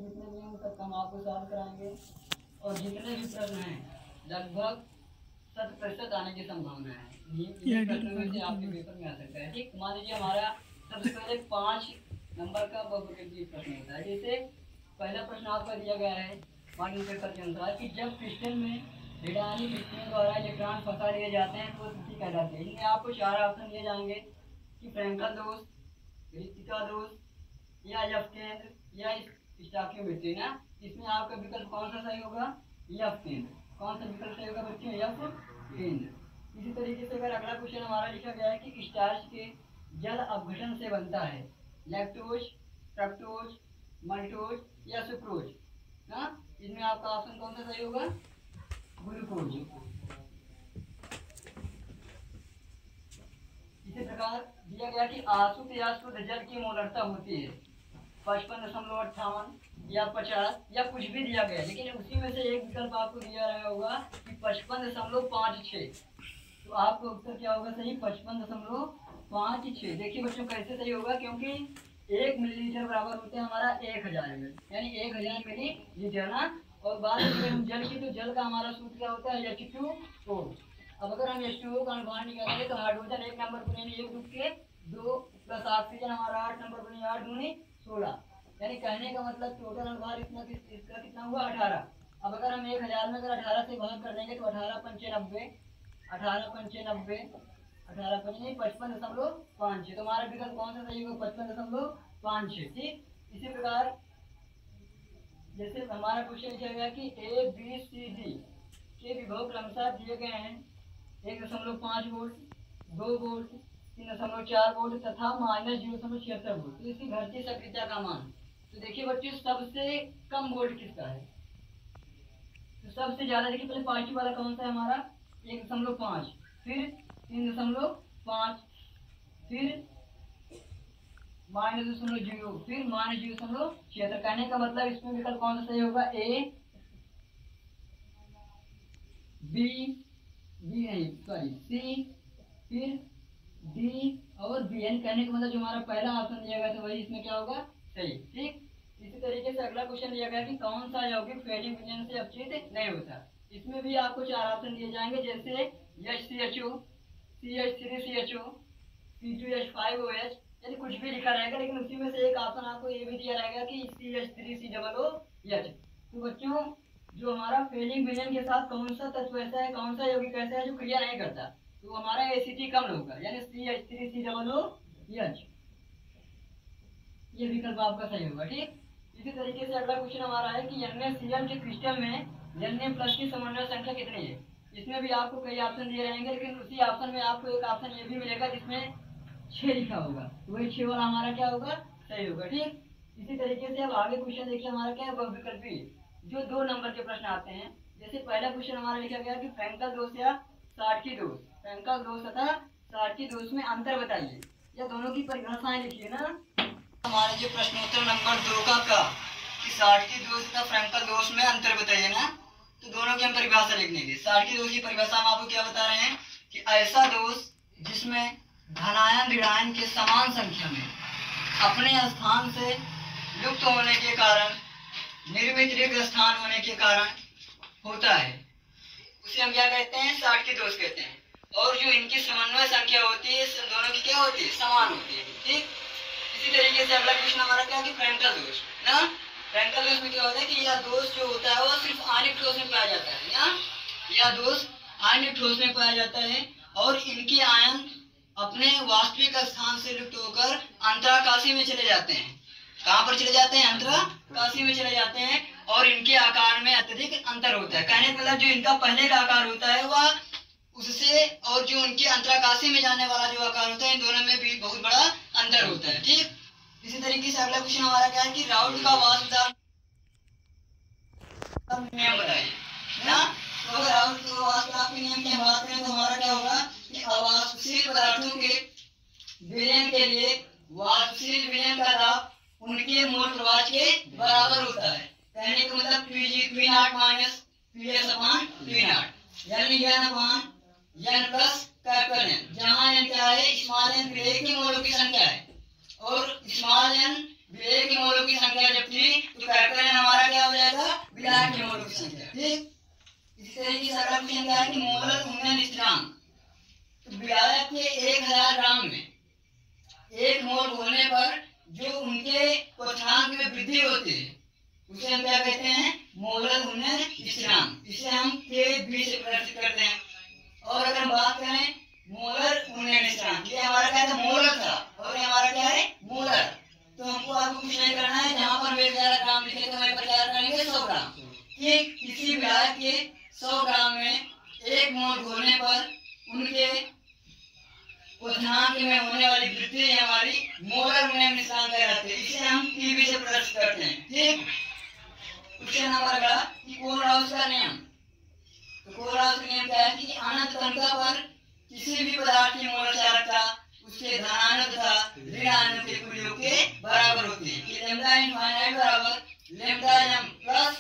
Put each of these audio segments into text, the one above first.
जितने भी हैं तक हम आपको सॉल्व कराएंगे और जितने भी प्रश्न हैं लगभग 100% आने की संभावना है। ये प्रश्न में से आपके पेपर में आ सकता है। ठीक, मान लीजिए हमारा सबसे पहले 5 नंबर का बहुविकल्पीय प्रश्न होता है। जैसे पहला प्रश्न आपका दिया गया है मॉडल पेपर के अनुसार कि जब क्रिस्टल में ऋणात्मक विकिरण द्वारा इलेक्ट्रॉन फंसा लिए जाते हैं तो वो स्थिति कहलाती है। इनमें आपको 4 ऑप्शन दिए जाएंगे कि फ्रैंकल दोष, रिक्तिका दोष या एफ केंद्र या स्टोइकियोमेट्री ना। इसमें आपका विकल्प कौन सा सही होगा? एफ केंद्र। कौन सा विकल्प सही होगा बच्चों? एफ केंद्र। इसी तरीके से अगर अगला क्वेश्चन हमारा लिखा गया है कि स्टार्च के जल अपघटन से बनता है लैक्टोज, फ्रक्टोज, मल्टोज या सुक्रोज ना। इसमें आपका ऑप्शन कौन सा सही होगा? ग्लूकोज। इसी प्रकार दिया गया कि आशुद्ध या शुद्ध जल की मोलरता होती है 55.58 या 50 या कुछ भी दिया गया है, लेकिन उसी में से एक विकल्प आपको दिया गया होगा कि 55.56। तो आपका उत्तर क्या होगा सही? 55.56। देखिए बच्चों कैसे सही होगा, क्योंकि 1 मिलीलीटर बराबर होते हैं हमारा 1000 ml, यानी 1000 मिलीलीटर ना। और बात करें हम जल की, तो जल का हमारा सूत्र क्या होता है? H2O। अब अगर हम H2O का अनुमान निकालेंगे तो हाइड्रोजन 1 नंबर पर यानी 1 डूब के 2 प्लस ऑक्सीजन हमारा 8 नंबर पर 8 दूनी 16, यानी कहने का मतलब टोटल अनुभार इसका कितना हुआ? 18। अब अगर हम 1000 में अगर 18 से भाग कर देंगे तो 18 पंचे 90, 18 पंचे 90, 18 पंचे 55.56। तो हमारा विकल्प कौन सा सही होगा? 55.56। ठीक, इसी प्रकार जैसे हमारा क्वेश्चन लिखा गया कि ए बी सी डी के विभव क्रमशः दिए गए हैं 1.5 वोल्ट, 2 वोल्ट, 3.4 वोल्ट तथा -0.76 वोल्ट। तो इसकी घटती सक्रियता का मान, तो देखिए बच्चों सबसे कम वोल्ट किसका है? तो सबसे ज्यादा देखिए पहले पॉजिटिव वाला कौन सा है हमारा? 1.5, फिर 3.5, फिर -0.0, फिर -0.76। कहने का मतलब इसमें विकल्प कौन सा सही होगा? ए, बी, सी, फिर डी और बी। यानी कहने का मतलब जो हमारा पहला ऑप्शन दिया गया था वही इसमें क्या होगा? सही। ठीक, इसी तरीके से अगला क्वेश्चन दिया गया कि कौन सा यौगिक फैलिंग विलयन से अपचित नहीं होता। इसमें भी आपको 4 ऑप्शन दिए जाएंगे, जैसे HCHO, CH3CHO, C2H5OH, यानी कुछ भी लिखा रहेगा, लेकिन उसी में से एक ऑप्शन आपको ये भी दिया रहेगा कि CH3COOH। तो बच्चों जो हमारा फेलिंग विलयन के साथ कौन सा तत्व ऐसा है, कौन सा यौगिक ऐसा है जो क्रिया नहीं करता, तो हमारा एसिटी कम होगा, यानी CH3COOH। ये विकल्प आपका सही होगा। ठीक, इसी तरीके से अगला क्वेश्चन हमारा है कि NaCl के क्रिस्टल में Na+ की समन्वय संख्या कितनी है। इसमें भी आपको कई ऑप्शन दिए रहेंगे, लेकिन उसी ऑप्शन में आपको एक ऑप्शन ये भी मिलेगा जिसमें 6 लिखा होगा, तो वही 6 वाला हमारा क्या होगा? सही होगा। ठीक, इसी तरीके से अब आगे क्वेश्चन देखिए हमारा क्या है? बहुविकल्पी जो 2 नंबर के प्रश्न आते हैं। जैसे पहला क्वेश्चन हमारा लिखा गया कि फ्रैंकल दोष या साटकी दोष, फ्रैंकल दोष तथा साटकी दोष में अंतर बताइए, या दोनों की परिभाषाएं लिखिए ना। हमारे जो प्रश्नोत्तर नंबर 2 का कि साटकी दोष तथा फ्रैंकल दोष में अंतर बताइए ना, तो दोनों की हम परिभाषा लिख लेंगे। साटकी दोष की परिभाषा हम आपको क्या बता रहे हैं कि ऐसा दोष जिसमें धनायन ऋणायन के समान संख्या में अपने स्थान से लुप्त होने के कारण, निर्मित रिक्त स्थान होने के कारण होता है, उसे हम क्या कहते हैं? साटकी दोष कहते हैं। और जो इनकी समन्वय संख्या होती है दोनों की क्या होती है? समान होती है। ठीक, इसी तरीके से अगला क्वेश्चन हमारा क्या है कि फ्रैंकल दोष ना। फ्रैंकल दोष में क्या होता है कि यह दोष जो होता है वो सिर्फ आणविक ठोस में पाया जाता है ना, यह दोष आणविक ठोस में पाया जाता है और इनके आयन अपने वास्तविक स्थान से लुप्त होकर अंतराकाशी में चले जाते हैं। कहाँ पर चले जाते हैं? अंतराकाशी में चले जाते हैं, और इनके आकार में अत्यधिक अंतर होता है। कहने का मतलब जो इनका पहले का आकार होता है वह उससे, और जो उनके अंतराकाशी में जाने वाला जो आकार होता है, इन दोनों में भी बहुत बड़ा अंतर होता है। ठीक, इसी तरीके से अगला क्वेश्चन हमारा क्या है कि राउल्ट का वाष्प नियम बताइए ना। तो अगर राउल्ट का वाष्प नियम की बात करें तो हमारा क्या होगा कि अवाष्पशील पदार्थों के विलयन के लिए वाष्पशील विलयन का दाब उनके मोल प्रवाह के बराबर होता है। कहने का मतलब P0 माइनस PS/P0, यानी N प्लस कैपिटल N, जहाँ N क्या है? स्मॉल n विलेय के मोलों की संख्या है और स्मॉल n विलेय की मोलों की संख्या जब थी तो फैक्टर एन हमारा क्या हो जाएगा, विलायक की मोलों की संख्या। ठीक, इसी तरीके से अगला क्वेश्चन क्या है कि मोलर घूर्णन स्थिरांक। तो विलायक के 1000 ग्राम में 1 मोल घोलने पर जो उनके क्वथनांक में वृद्धि होती है उसे हम क्या कहते हैं, मोलर घूर्णन स्थिरांक। इसे हम Kb से प्रदर्शित करते हैं। और अगर हम बात करें मोलर घूर्णन स्थिरांक, ये हमारा क्या था, मोलर था, और ये हमारा क्या है, मोलर। तो हमको आपको कुछ नहीं करना है, जहां पर 1000 ग्राम लिखे तो वहीं पर क्या करेंगे, 100 ग्राम। ठीक, किसी विलायक के 100 ग्राम में 1 मोल घोलने पर उनके क्वथनांक में होने वाली वृद्धि हमारी मोलर घूर्णन स्थिरांक कहलाती है। इसे हम Kb से प्रदर्शित करते हैं। ठीक, क्वेश्चन नंबर अगला कि कोलराउस का नियम। तो कोलराउस का नियम क्या है कि अनंत तंत्र पर किसी भी पदार्थ की मोलर चालकता उसके धनानु तथा ऋणानु के कुल योग के बराबर होती है। कि लैम्डा इनफाइनाइट बराबर lambda m plus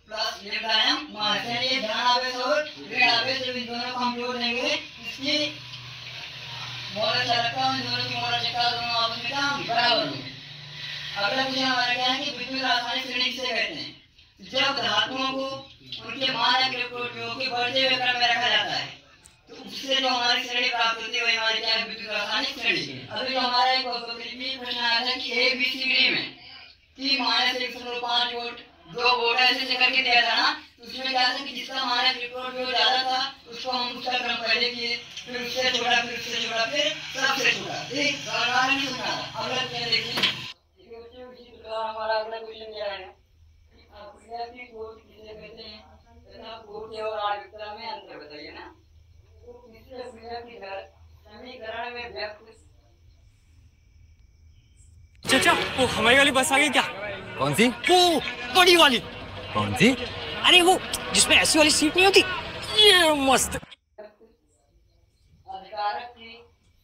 plus lambda m minus, यानी ये धन आवेश और ऋण आवेश जब इन दोनों को हम जोड़ देंगे इसकी मोलर चालकता और दोनों की मोलर चालकता दोनों आपस में क्या बराबर होंगे। अगला क्वेश्चन हमारा क्या है कि विद्युत रासायनिक श्रेणी किसे कहते हैं। जब धातुओं को उनके मान इलेक्ट्रोड के बढ़ते हुए क्रम में रखा जाता है तो उससे जो हमारी श्रेणी प्राप्त होती है वही हमारी क्या है, विद्युत रासायनिक श्रेणी। अभी जो हमारा एक प्रश्न आया था कि ABCD में T-1.5 वोल्ट 2 वोल्ट ऐसे करके दिया था ना, तो उसमें क्या था कि जिसका मान इलेक्ट्रोड ज्यादा था उसको हम उसका क्रम पहले किए, फिर उससे छोटा, फिर उससे छोटा, फिर सबसे छोटा। ठीक, नहीं सुना। अगला क्वेश्चन देखिए, हमारा अगला क्वेश्चन क्या है, क्रिया की कोट किसे कहते हैं तथा कोट और आणविकता में अंतर बताइए ना। तो किसी क्रिया की दर समीकरण में व्यक्त। चाचा, वो हमारी वाली बस आ गई क्या? कौन सी? वो बड़ी वाली। कौन सी? अरे वो जिसमें ऐसी वाली सीट नहीं होती, ये मस्त। अधिकारक की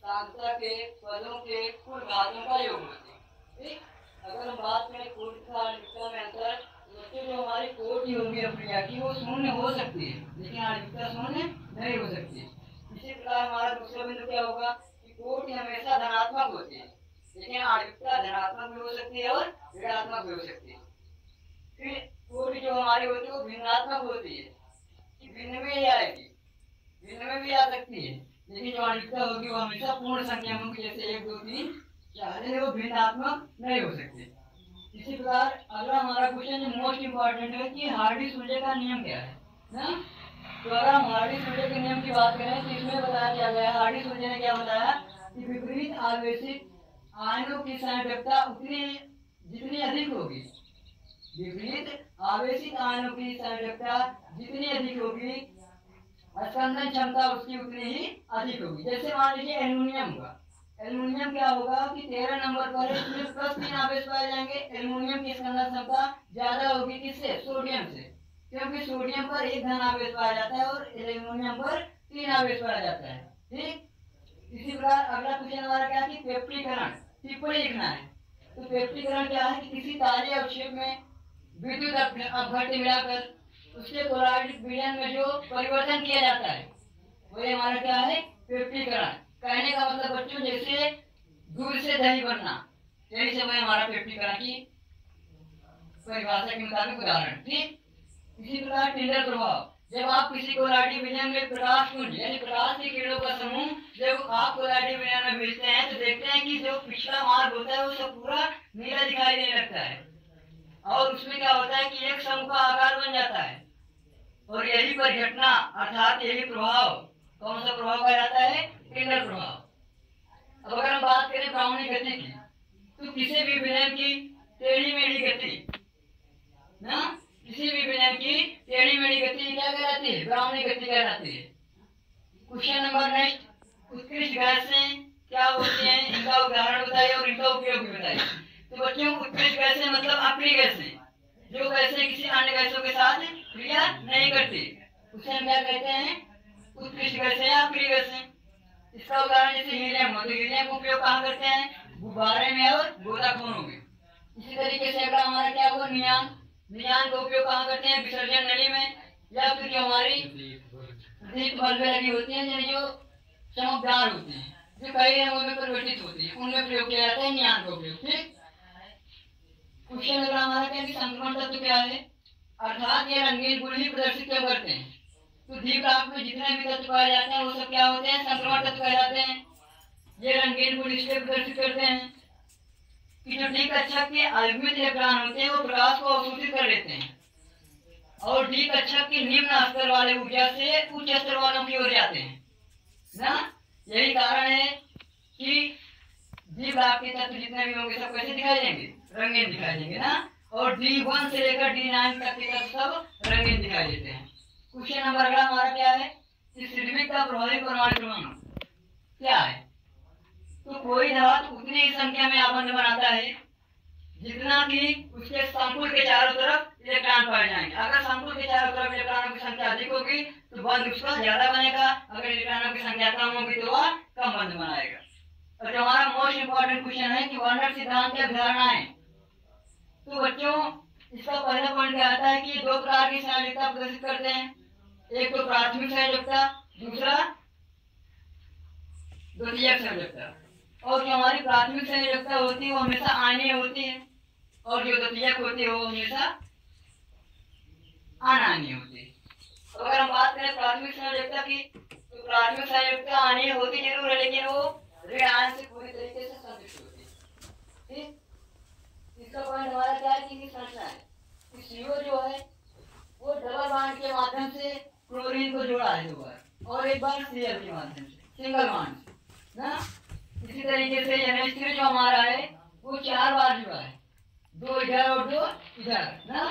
सांख्यता के पदों के कुल घातों का योग होती है। अगर हम बात करें कोट का आणविकता में अंतर, तो जो हमारी कोट ही होगी क्रिया की वो शून्य हो सकती है, लेकिन आणविकता शून्य नहीं हो सकती। इसी प्रकार हमारा दूसरा बिंदु क्या होगा कि कोट हमेशा धनात्मक होती है, लेकिन आणविकता धनात्मक भी हो सकती है और ऋणात्मक भी हो सकती है। फिर कोट जो हमारी होती है वो भिन्नात्मक होती है, भिन्न में ही आएगी, भिन्न में भी आ सकती है, लेकिन जो आणविकता होगी वो हमेशा पूर्ण संख्याओं की जैसे 1 2 3 4 है, वो भिन्नात्मक नहीं हो सकती। इसी प्रकार अगला हमारा क्वेश्चन जो मोस्ट इम्पोर्टेंट है कि हार्डी-सूजे का नियम क्या है ना। तो अगर हम हार्डी-सूजे के नियम की बात करें तो इसमें बताया क्या गया है, हार्डी-सूजे ने क्या बताया कि विपरीत आवेशित आयनों की संयोजकता उतनी जितनी अधिक होगी, विपरीत आवेशित आयनों की संयोजकता जितनी अधिक होगी स्पंदन क्षमता उसकी उतनी ही अधिक होगी। जैसे मान लीजिए एल्युमिनियम हुआ, एल्युमिनियम क्या होगा कि 13 नंबर पर इसमें +3 आवेश पाए जाएंगे। एल्युमिनियम की स्पंदन क्षमता ज्यादा होगी किससे, सोडियम से, क्योंकि सोडियम पर 1 धन आवेश पाया जाता है और एल्युमिनियम पर 3 आवेश पाया जाता है। ठीक, इसी प्रकार अगला क्वेश्चन हमारा क्या है कि पेप्टीकरण टिप्पणी लिखना है। तो पेप्टीकरण क्या है कि किसी ताजे अवक्षेप में विद्युत अपघट्य मिलाकर उसके क्लोराइड विलयन में जो परिवर्तन किया जाता है वही हमारा क्या है, पेप्टीकरण। कहने का मतलब बच्चों जैसे दूध से दही बनना, यही सब है हमारा पेप्टीकरण की परिभाषा के मुताबिक उदाहरण। ठीक, इसी प्रकार टिंडल प्रभाव, जब आप किसी कोलाइड विलयन में प्रकाश पुंज यानी प्रकाश की किरणों का समूह जब आप कोलाइड विलयन में भेजते हैं तो देखते हैं कि जो पिछला मार्ग होता है वो सब पूरा नीला दिखाई देने लगता है, और उसमें क्या होता है कि एक समूह का आकार बन जाता है, और यही परिघटना अर्थात यही प्रभाव कौन सा प्रभाव कहा जाता है, टिंडल प्रभाव। अब अगर हम बात करें ब्राउनी गति की, तो किसी भी विलयन की टेढ़ी मेढ़ी गति ना, किसी भी विलयन की टेढ़ी मेढ़ी गति क्या कहलाती है, ब्राउनी गति कहलाती है। क्वेश्चन नंबर नेक्स्ट, उत्कृष्ट गैसें क्या होती हैं, इनका उदाहरण बताइए और इनका उपयोग भी बताइए। तो बच्चों उत्कृष्ट गैसें मतलब अक्रिय गैसें, जो गैसें किसी अन्य गैसों के साथ क्रिया नहीं करती उसे हम क्या कहते हैं, उत्कृष्ट गैसें या अक्रिय गैसें। इसका उदाहरण जैसे हीलियम हो, तो हीलियम का उपयोग कहाँ करते हैं, गुब्बारे में और गोताखोरों में। इसी तरीके से अगला हमारा क्या हुआ, नियान, नियान का उपयोग कहाँ करते हैं, विसर्जन नली में, या फिर जो हमारी दीप बल्बें लगी होती हैं जो चमकदार होती हैं, जो कई रंगों में परिवर्तित होती है, उनमें प्रयोग किया जाता है नियान का उपयोग। ठीक, क्वेश्चन अगर हमारा क्या है कि संक्रमण तत्व क्या है, अर्थात ये रंगीन गुण ही प्रदर्शित क्यों करते हैं। तो द्विपराग में जितने भी तत्व पाए जाते हैं वो सब क्या होते हैं, संक्रमण तत्व कहलाते हैं। ये रंगीन गुण इसलिए प्रदर्शित करते हैं कि जो डी कक्षक के अल्पमित इलेक्ट्रॉन होते हैं वो प्रकाश को अवशोषित कर लेते हैं और डी कक्षक के निम्न स्तर वाले ऊर्जा से उच्च स्तर वालों की ओर जाते हैं ना। यही कारण है कि द्विपराग के तत्व जितने भी होंगे सब कैसे दिखाई देंगे, रंगीन दिखाई देंगे ना। और D1 से लेकर D9 तक के तत्व सब रंगीन दिखाई देते हैं। क्वेश्चन नंबर अगला हमारा क्या है कि सिलिमिक का प्रभावी परमाणु क्रमांक क्या है। तो कोई धातु उतनी ही संख्या में आबंध बनाता है जितना कि उसके संकुल के चारों तरफ इलेक्ट्रॉन पाए जाएंगे। अगर संकुल के चारों तरफ इलेक्ट्रॉनों की संख्या अधिक होगी तो बंध उसका ज्यादा बनेगा, अगर इलेक्ट्रॉनों की संख्या कम होगी तो वह कम बंध बनाएगा। और जो हमारा मोस्ट इंपॉर्टेंट क्वेश्चन है कि वर्नर सिद्धांत की अवधारणा है। तो बच्चों इसका पहला पॉइंट क्या आता है कि दो प्रकार की संयोजकता प्रदर्शित करते हैं, एक तो प्राथमिक संयोजकता, दूसरा द्वितीयक संयोजकता। और जो हमारी प्राथमिक संयोजकता होती है वो हमेशा आयनीय होती है और जो द्वितीयक होती है वो हमेशा अनायनीय होती है। तो अगर हम बात करें प्राथमिक संयोजकता की तो प्राथमिक संयोजकता आयनीय होती जरूर है लेकिन वो ऋण आयन से पूरी तरीके से संतुष्ट होती है। ठीक, इसका पॉइंट हमारा क्या है कि संरचना है कि CO जो है वो डबल बॉन्ड के माध्यम से क्लोरीन को जोड़ा है 2 बार और 1 बार Cl के माध्यम से सिंगल बॉन्ड ना। इसी तरीके से NH3 जो हमारा है वो 4 बार जुड़ा है, 2 इधर और 2 इधर ना।